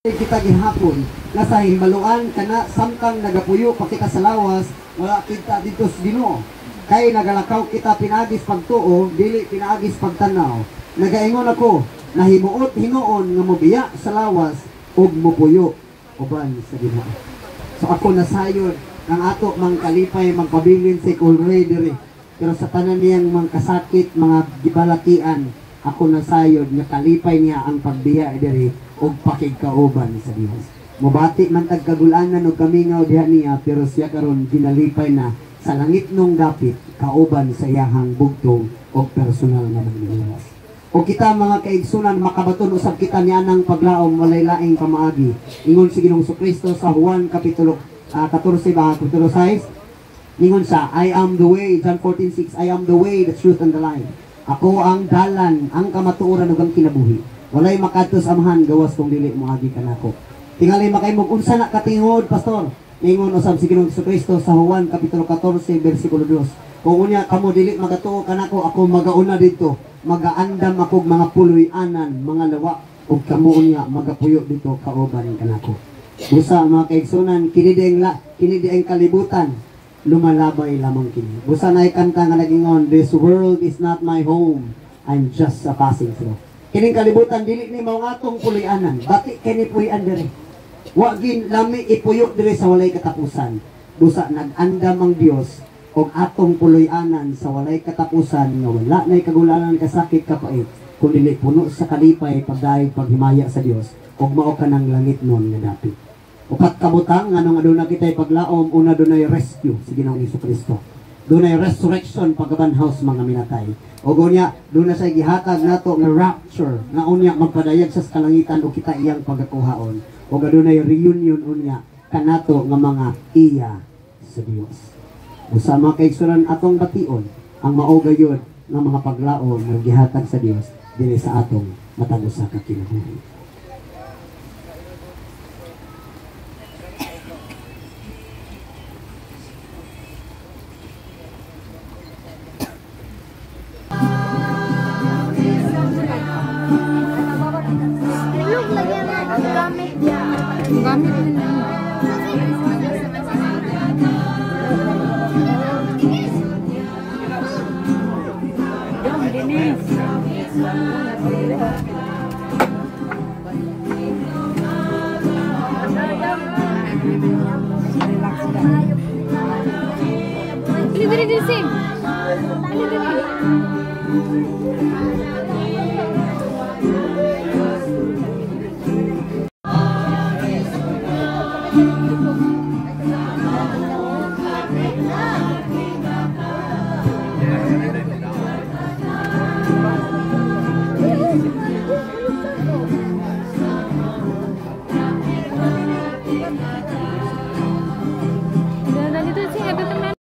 kita gihapon nga sa himbaluan kana samtang nagapuyo pa kita sa lawas wala kita dito sa Ginoo kay nagalakaw kita pinagis pagtuo dili pinagis pagtanaw. Nagaingon ako nahimuot hinuon nga mobiya sa lawas ug mopuyo uban sa Ginoo. So ako nasayod ang ato mang kalipay magpabilin sa kulray diri pero sa tanan niyang mga kasakit mga gibalatian ako nasayod nga kalipay niya ang pagbiya diri og pakigkauban sa Dios. Mubati man tag kagulanan og kamingaw diha niya pero siya karon ginalipay na sa langit nung dapit kauban sa iyahang bugtong og personal nga Manggiliwas. O kita mga kaigsunan makabaton usab kita nianang paglaom walay laing pamaagi. Ingon si Ginoong Kristo sa Juan kapitulo 14 kapitulo 6. Ingon sa I am the way, John 14:6, I am the way, the truth and the life. Ako ang dalan, ang kamatuoran ug ang kinabuhi. Walay makadtos amahan gawas kung dili moagi kanako. Tingali makaimog unsa na katingod pastor. Ingon usab si Ginoong Kristo sa Juan kapitulo 14 bersikulo 2. Kung unya kamo dili magatuo kanako ako magauna didto. Magaandam ako mga puloy-anan, mga lawa ug kamo unya magapuyo dito kauban kanako. Busa mga kaigsunan kini dieng kalibutan lumalabay lamang kini. Busa nay kanta nga nagingon, this world is not my home. I'm just a passing through. Kining kalibutan dili ni mao atong puloy-anan. Bati kini puy-an diri. Wa gin lami ipuyo diri sa walay katapusan. Busa nag-andam ang Dios og atong puloy-anan sa walay katapusan nga wala nay kagulanan kasakit kapait kun dili puno sa kalipay pagdayeg paghimaya sa Dios ug mao kanang langit nun nga dapit. Upat kabutang nganong aduna kitay paglaom una dunay rescue si Ginoong Kristo. Dunay resurrection pagkabanhaws mga minatay. O gunya, doon na sa gihatag nato nga rapture, na unya magpadayag sa kalangitan o kita iyang pagkakuhaon. O doon na reunion unya, kanato nga mga iya sa Dios. Usama kay suran atong bation, ang maugayod nga mga paglaom nga gihatag sa Dios, dili sa atong matag usa ka kinabuhi. Gamit nila. Dili, sing. Dili.